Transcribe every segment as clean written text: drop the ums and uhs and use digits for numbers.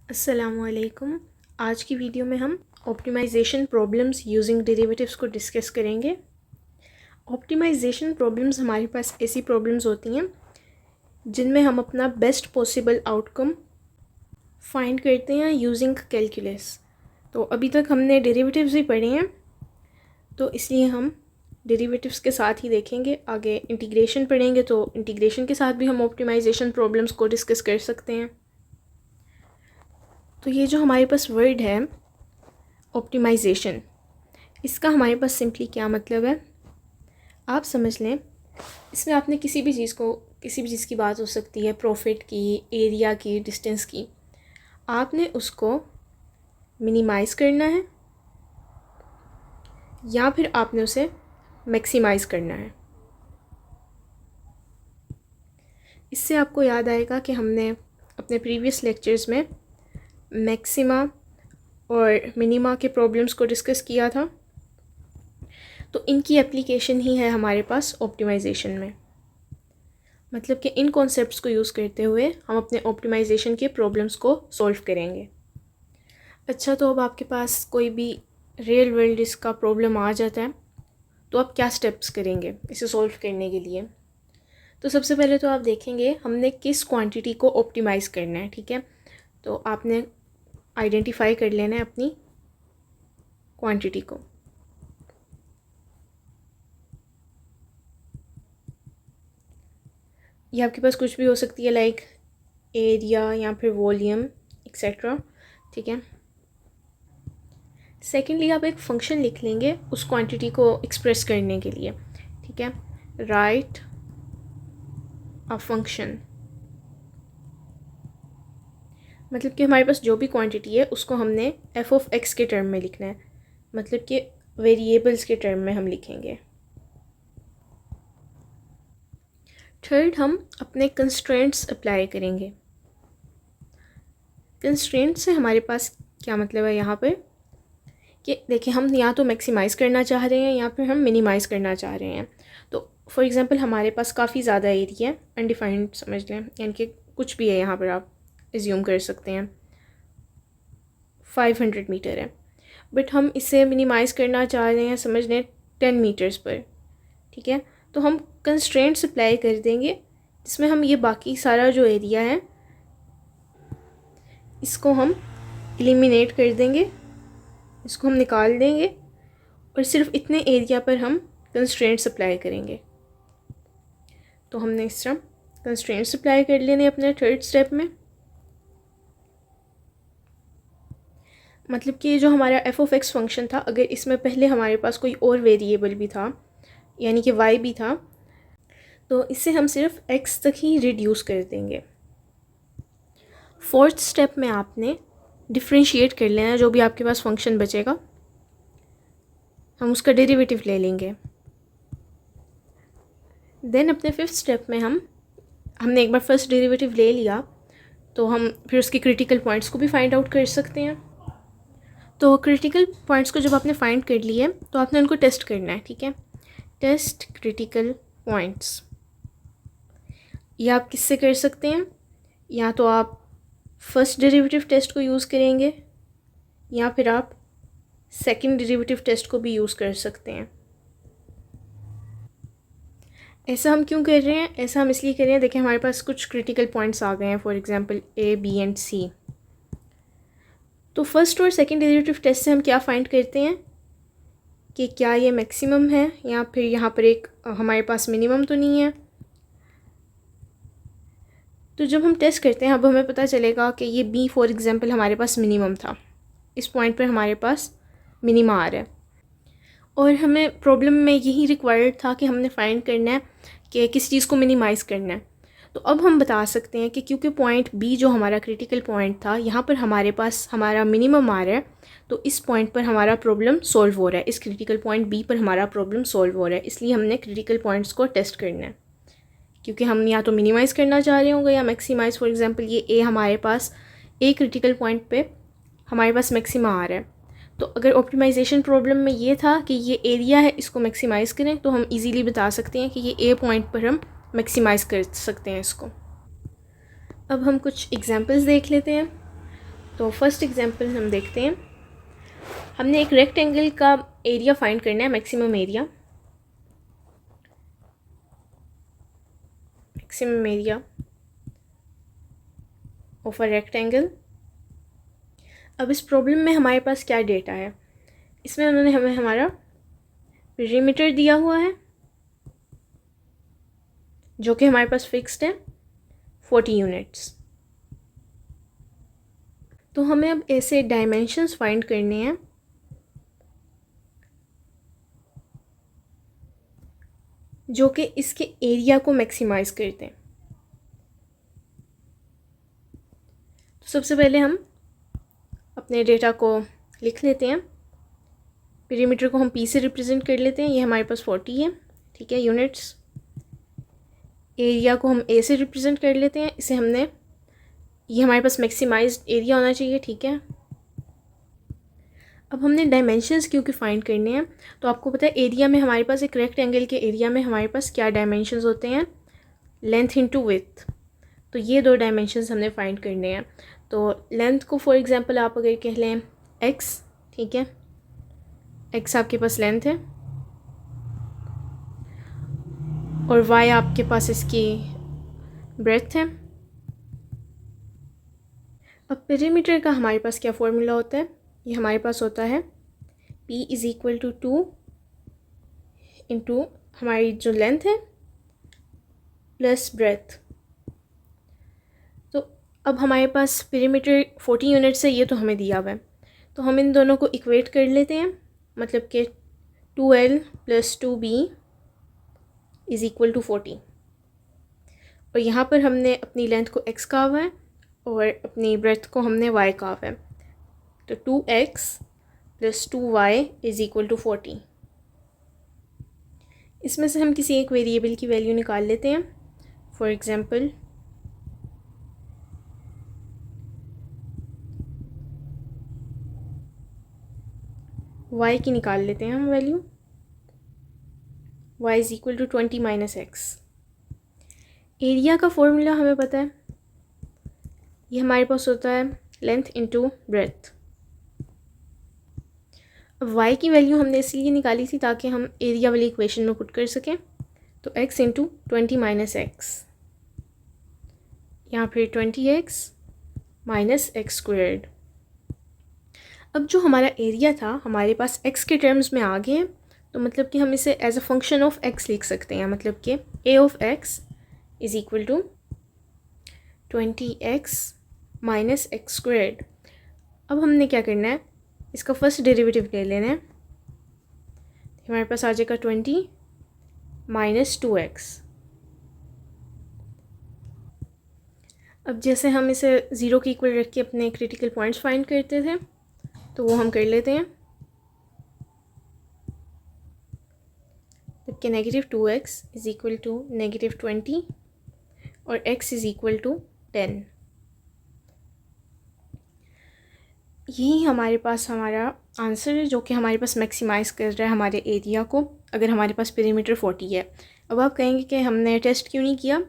अस्सलामुअलैकुम। आज की वीडियो में हम ऑप्टिमाइज़ेशन प्रॉब्लम्स यूजिंग डेरिवेटिव्स को डिस्कस करेंगे। ऑप्टिमाइज़ेशन प्रॉब्लम्स हमारे पास ऐसी प्रॉब्लम्स होती हैं जिनमें हम अपना बेस्ट पॉसिबल आउटकम फाइंड करते हैं यूजिंग कैलकुलस। तो अभी तक हमने डेरिवेटिव्स भी पढ़े हैं, तो इसलिए हम डेरिवेटिव्स के साथ ही देखेंगे। आगे इंटीग्रेशन पढ़ेंगे तो इंटीग्रेशन के साथ भी हम ऑप्टिमाइज़ेशन प्रॉब्लम्स को डिस्कस कर सकते हैं। तो ये जो हमारे पास वर्ड है ऑप्टिमाइज़ेशन, इसका हमारे पास सिंपली क्या मतलब है आप समझ लें। इसमें आपने किसी भी चीज़ की बात हो सकती है, प्रॉफिट की, एरिया की, डिस्टेंस की। आपने उसको मिनिमाइज़ करना है या फिर आपने उसे मैक्सिमाइज़ करना है। इससे आपको याद आएगा कि हमने अपने प्रीवियस लेक्चर्स में मैक्सिमा और मिनिमा के प्रॉब्लम्स को डिस्कस किया था। तो इनकी एप्लीकेशन ही है हमारे पास ऑप्टिमाइज़ेशन में। मतलब कि इन कॉन्सेप्ट्स को यूज़ करते हुए हम अपने ऑप्टिमाइज़ेशन के प्रॉब्लम्स को सॉल्व करेंगे। अच्छा, तो अब आपके पास कोई भी रियल वर्ल्ड इसका प्रॉब्लम आ जाता है तो आप क्या स्टेप्स करेंगे इसे सॉल्व करने के लिए। तो सबसे पहले तो आप देखेंगे हमने किस क्वांटिटी को ऑप्टिमाइज़ करना है। ठीक है, तो आपने आइडेंटिफाई कर लेना है अपनी क्वांटिटी को। ये आपके पास कुछ भी हो सकती है, लाइक एरिया या फिर वॉल्यूम एक्सेट्रा। ठीक है, सेकेंडली आप एक फंक्शन लिख लेंगे उस क्वांटिटी को एक्सप्रेस करने के लिए। ठीक है, राइट अ फंक्शन, मतलब कि हमारे पास जो भी क्वांटिटी है उसको हमने एफ ऑफ एक्स के टर्म में लिखना है, मतलब कि वेरिएबल्स के टर्म में हम लिखेंगे। थर्ड, हम अपने कंस्ट्रेंट्स अप्लाई करेंगे। कंस्ट्रेंट से हमारे पास क्या मतलब है यहाँ पे कि देखिए हम या तो मैक्सिमाइज़ करना चाह रहे हैं या फिर हम मिनिमाइज़ करना चाह रहे हैं। तो फॉर एग्जांपल हमारे पास काफ़ी ज़्यादा एरिया है, अनडिफाइंड समझ लें, यानी कि कुछ भी है, यहाँ पर आप एज्यूम कर सकते हैं 500 मीटर है, बट हम इसे मिनिमाइज़ करना चाह रहे हैं समझ लें 10 मीटर्स पर। ठीक है, तो हम कंस्ट्रेंट्स अप्लाई कर देंगे जिसमें हम ये बाकी सारा जो एरिया है इसको हम एलिमिनेट कर देंगे, इसको हम निकाल देंगे और सिर्फ इतने एरिया पर हम कंस्ट्रेंट्स अप्लाई करेंगे। तो हमने इस तरह कंस्ट्रेंट्स अप्लाई कर लेने अपने थर्ड स्टेप में। मतलब कि जो हमारा एफ ऑफ एक्स फंक्शन था, अगर इसमें पहले हमारे पास कोई और वेरिएबल भी था यानी कि वाई भी था, तो इससे हम सिर्फ एक्स तक ही रिड्यूस कर देंगे। फोर्थ स्टेप में आपने डिफ्रेंशिएट कर लेना, जो भी आपके पास फंक्शन बचेगा हम उसका डेरिवेटिव ले लेंगे। देन अपने फिफ्थ स्टेप में हमने एक बार फर्स्ट डेरिवेटिव ले लिया तो हम फिर उसके क्रिटिकल पॉइंट्स को भी फाइंड आउट कर सकते हैं। तो क्रिटिकल पॉइंट्स को जब आपने फाइंड कर लिए तो आपने उनको टेस्ट करना है। ठीक है, टेस्ट क्रिटिकल पॉइंट्स, ये आप किससे कर सकते हैं, या तो आप फर्स्ट डेरिवेटिव टेस्ट को यूज़ करेंगे या फिर आप सेकंड डेरिवेटिव टेस्ट को भी यूज़ कर सकते हैं। ऐसा हम क्यों कर रहे हैं, ऐसा हम इसलिए कर रहे हैं, देखिए हमारे पास कुछ क्रिटिकल पॉइंट्स आ गए हैं, for example A, B and C. तो फर्स्ट और सेकंड डेरिवेटिव टेस्ट से हम क्या फाइंड करते हैं कि क्या ये मैक्सिमम है या फिर यहाँ पर एक हमारे पास मिनिमम तो नहीं है। तो जब हम टेस्ट करते हैं अब हमें पता चलेगा कि ये बी फॉर एग्जांपल हमारे पास मिनिमम था, इस पॉइंट पर हमारे पास मिनिमा आ रहा है, और हमें प्रॉब्लम में यही रिक्वायर्ड था कि हमने फाइंड करना है कि किस चीज़ को मिनिमाइज़ करना है। तो अब हम बता सकते हैं कि क्योंकि पॉइंट बी जो हमारा क्रिटिकल पॉइंट था यहाँ पर हमारे पास हमारा मिनिमम आ रहा है, तो इस पॉइंट पर हमारा प्रॉब्लम सॉल्व हो रहा है, इस क्रिटिकल पॉइंट बी पर हमारा प्रॉब्लम सॉल्व हो रहा है। इसलिए हमने क्रिटिकल पॉइंट्स को टेस्ट करना है, क्योंकि हम या तो मिनिमाइज़ करना चाह रहे होंगे या मैक्सिमाइज़। फॉर एग्जांपल ये ए हमारे पास ए क्रिटिकल पॉइंट पे हमारे पास मैक्सिमा आ रहा है, तो अगर ऑप्टिमाइज़ेशन प्रॉब्लम में ये था कि ये एरिया है इसको मैक्सिमाइज़ करें, तो हम इजीली बता सकते हैं कि ये ए पॉइंट पर हम मैक्सिमाइज़ कर सकते हैं इसको। अब हम कुछ एग्जांपल्स देख लेते हैं। तो फर्स्ट एग्जांपल हम देखते हैं। हमने एक रेक्टेंगल का एरिया फाइंड करना है, maximum area of a rectangle. अब इस प्रॉब्लम में हमारे पास क्या डेटा है, इसमें उन्होंने हमें हमारा पेरीमीटर दिया हुआ है जो कि हमारे पास फिक्स्ड है 40 यूनिट्स। तो हमें अब ऐसे डायमेंशंस फाइंड करने हैं जो कि इसके एरिया को मैक्सिमाइज करते हैं। तो सबसे पहले हम अपने डेटा को लिख लेते हैं। पेरीमीटर को हम पी से रिप्रेजेंट कर लेते हैं, ये हमारे पास 40 है, ठीक है, यूनिट्स। एरिया को हम ए से रिप्रेजेंट कर लेते हैं, इसे हमने, ये हमारे पास मैक्सिमाइज्ड एरिया होना चाहिए, ठीक है। अब हमने डायमेंशंस क्योंकि फाइंड करने हैं, तो आपको पता है एरिया में हमारे पास, एक रेक्टेंगल के एरिया में हमारे पास क्या डायमेंशंस होते हैं, लेंथ इनटू विड्थ। तो ये दो डायमेंशंस हमने फाइंड करने हैं। तो लेंथ को फॉर एग्जांपल आप अगर कह लें एक्स, ठीक है, एक्स आपके पास लेंथ है और वाई आपके पास इसकी ब्रेथ है। अब पेरीमीटर का हमारे पास क्या फॉर्मूला होता है, ये हमारे पास होता है P is equal to 2 into हमारी जो लेंथ है प्लस ब्रेथ। तो अब हमारे पास पेरीमीटर 40 यूनिट्स है, ये तो हमें दिया हुआ है, तो हम इन दोनों को इक्वेट कर लेते हैं, मतलब कि 2L plus 2B is equal to 40। और यहाँ पर हमने अपनी लेंथ को x कहा हुआ है और अपनी ब्रेथ को हमने y कहा हुआ है। तो 2x plus 2y is equal to 40। इसमें से हम किसी एक वेरिएबल की वैल्यू निकाल लेते हैं। फॉर एग्ज़ाम्पल y की निकाल लेते हैं हम value, y is equal to 20 minus x. Area का फॉर्मूला हमें पता है, ये हमारे पास होता है लेंथ इंटू ब्रेथ। अब y की वैल्यू हमने इसलिए निकाली थी ताकि हम एरिया वाली इक्वेशन में पुट कर सकें। तो x इंटू 20 माइनस एक्स, यहाँ फिर 20x माइनस एक्स स्क्वेयर्ड। अब जो हमारा एरिया था हमारे पास x के टर्म्स में आ गए हैं, तो मतलब कि हम इसे as a function of x लिख सकते हैं, मतलब कि a of x is equal to 20x minus x squared. अब हमने क्या करना है, इसका फर्स्ट डेरिवेटिव ले लेना है। हमारे पास आ जाएगा 20 माइनस 2x। अब जैसे हम इसे ज़ीरो के इक्वल रख के अपने क्रिटिकल पॉइंट्स फाइंड करते थे, तो वो हम कर लेते हैं। जबकि negative 2x is equal to negative 20 और x इज़ इक्वल टू 10। यही हमारे पास हमारा आंसर है जो कि हमारे पास मैक्सिमाइज़ कर रहा है हमारे एरिया को, अगर हमारे पास पेरीमीटर 40 है। अब आप कहेंगे कि हमने टेस्ट क्यों नहीं किया,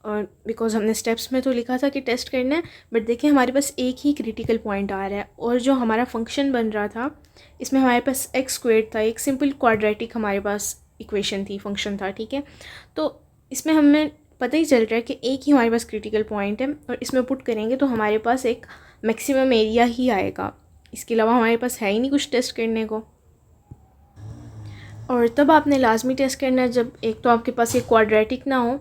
और बिकॉज हमने स्टेप्स में तो लिखा था कि टेस्ट करना है, बट देखिए हमारे पास एक ही क्रिटिकल पॉइंट आ रहा है और जो हमारा फंक्शन बन रहा था इसमें हमारे पास एक्स स्क्वेयर था, एक सिंपल क्वाड्रेटिक हमारे पास इक्वेशन थी, फंक्शन था, ठीक है। तो इसमें हमें पता ही चल रहा है कि एक ही हमारे पास क्रिटिकल पॉइंट है और इसमें पुट करेंगे तो हमारे पास एक मैक्सिमम एरिया ही आएगा, इसके अलावा हमारे पास है ही नहीं कुछ टेस्ट करने को। और तब आपने लाजमी टेस्ट करना है जब एक तो आपके पास ये क्वाड्रेटिक ना हो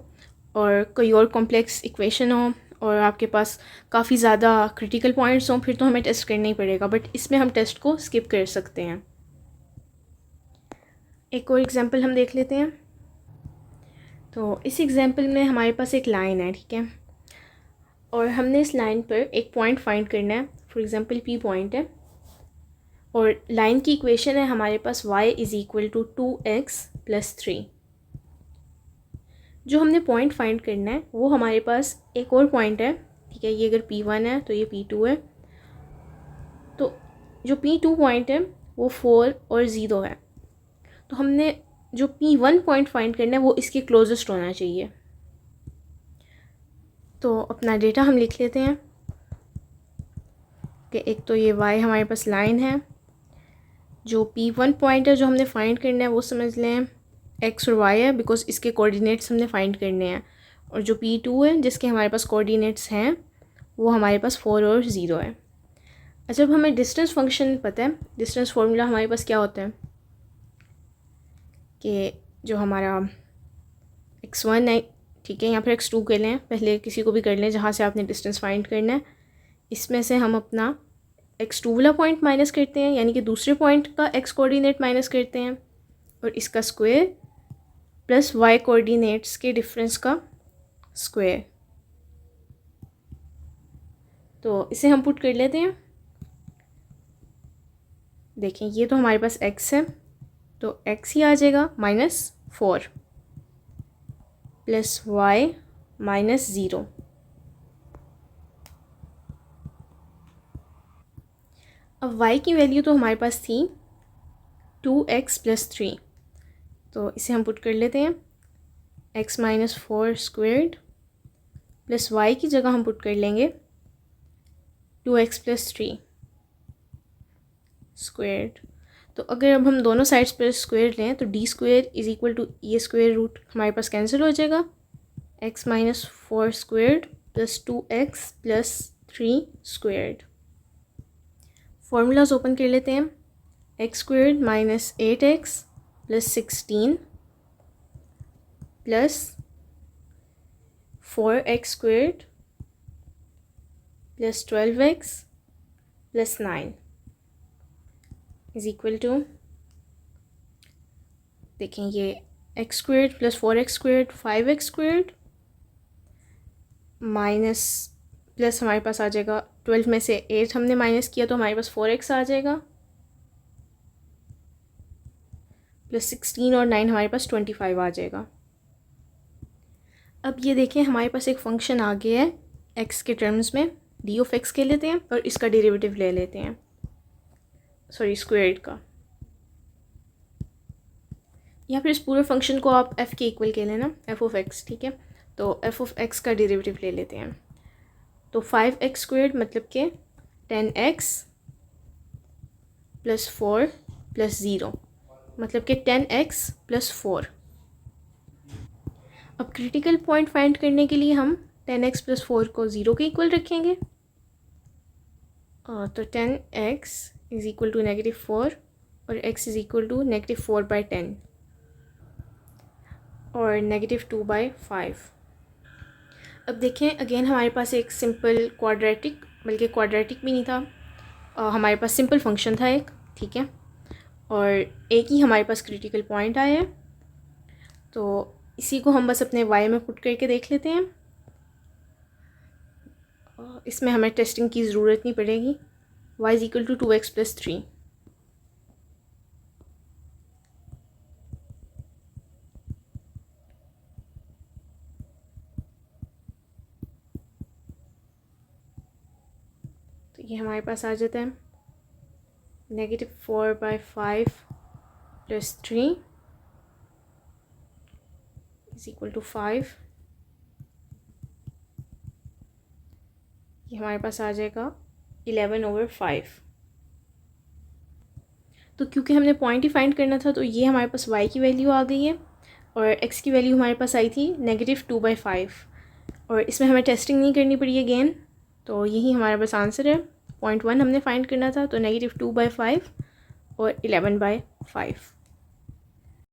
और कोई और कॉम्प्लेक्स इक्वेशन हो और आपके पास काफ़ी ज़्यादा क्रिटिकल पॉइंट्स हों, फिर तो हमें टेस्ट करना ही पड़ेगा, बट इसमें हम टेस्ट को स्किप कर सकते हैं। एक और एग्जांपल हम देख लेते हैं। तो इस एग्जांपल में हमारे पास एक लाइन है, ठीक है, और हमने इस लाइन पर एक पॉइंट फाइंड करना है, फॉर एग्जांपल P पॉइंट है, और लाइन की इक्वेशन है हमारे पास y is equal to 2x plus 3। जो हमने पॉइंट फाइंड करना है वो हमारे पास एक और पॉइंट है, ठीक है, ये अगर P1 है तो ये P2 है, तो जो P2 पॉइंट है वो 4 और 0 है। तो हमने जो P1 पॉइंट फाइंड करना है वो इसके क्लोजेस्ट होना चाहिए। तो अपना डेटा हम लिख लेते हैं। कि एक तो ये y हमारे पास लाइन है, जो P1 पॉइंट है जो हमने फाइंड करना है वो समझ लें x और y है, बिकॉज इसके कोऑर्डिनेट्स हमने फाइंड करने हैं। और जो P2 है जिसके हमारे पास कोऑर्डिनेट्स हैं वो हमारे पास 4 और 0 है। अच्छा, अब हमें डिस्टेंस फंक्शन पता है, डिस्टेंस फार्मूला हमारे पास क्या होता है कि जो हमारा x1 है, ठीक है, या फिर x2 कर लें, पहले किसी को भी कर लें जहाँ से आपने डिस्टेंस फाइंड करना है। इसमें से हम अपना x2 वाला पॉइंट माइनस करते हैं, यानी कि दूसरे पॉइंट का x कोऑर्डिनेट माइनस करते हैं, और इसका स्क्वायर प्लस y कोऑर्डिनेट्स के डिफरेंस का स्क्वायर। तो इसे हम पुट कर लेते हैं। देखें, ये तो हमारे पास x है, तो x ही आ जाएगा -4 प्लस y -0। अब y की वैल्यू तो हमारे पास थी 2x + 3, तो इसे हम पुट कर लेते हैं। x -4 स्क्वेयर्ड प्लस y की जगह हम पुट कर लेंगे 2x + 3 स्क्वेयर्ड। तो अगर अब हम दोनों साइड्स पर स्क्वेयर लें तो d² = ये स्क्वेयर रूट हमारे पास कैंसिल हो जाएगा। x -4 squared plus 2x + 3 squared. Formulas open कर लेते हैं। x² - 8x + 16 plus 4x² + 12x + 9 = देखें, ये x² + 4x² 5x² minus plus हमारे पास आ जाएगा 12 में से 8 हमने माइनस किया तो हमारे पास 4x आ जाएगा, प्लस 16 और 9 हमारे पास 25 आ जाएगा। अब ये देखें, हमारे पास एक फ़ंक्शन आ गया है x के टर्म्स में, d(x) के लेते हैं और इसका डेरिवेटिव ले लेते हैं, सॉरी स्क्वायर्ड का, या फिर इस पूरे फंक्शन को आप f के इक्वल के लेना, f(x), ठीक है। तो f(x) का डेरिवेटिव ले लेते हैं। तो 5x² मतलब कि 10x + 4 + 0 मतलब कि 10x + 4। अब क्रिटिकल पॉइंट फाइंड करने के लिए हम 10x + 4 को 0 के इक्वल रखेंगे। तो 10x = -4 और x = -4/10 और -2/5। अब देखें, अगेन हमारे पास एक सिंपल क्वाड्रेटिक, बल्कि क्वाड्रेटिक भी नहीं था, हमारे पास सिंपल फंक्शन था एक, ठीक है, और एक ही हमारे पास क्रिटिकल पॉइंट आया है। तो इसी को हम बस अपने y में पुट करके देख लेते हैं। इसमें हमें टेस्टिंग की ज़रूरत नहीं पड़ेगी। y = 2x + 3। तो ये हमारे पास आ जाता है -4/5 + 3 = 5। ये हमारे पास आ जाएगा 11/5। तो क्योंकि हमने पॉइंट ही फाइंड करना था तो ये हमारे पास y की वैल्यू आ गई है और x की वैल्यू हमारे पास आई थी -2/5, और इसमें हमें टेस्टिंग नहीं करनी पड़ी अगेन। तो यही हमारा बस आंसर है। पॉइंट 1 हमने फाइंड करना था, तो -2/5 और 11/5।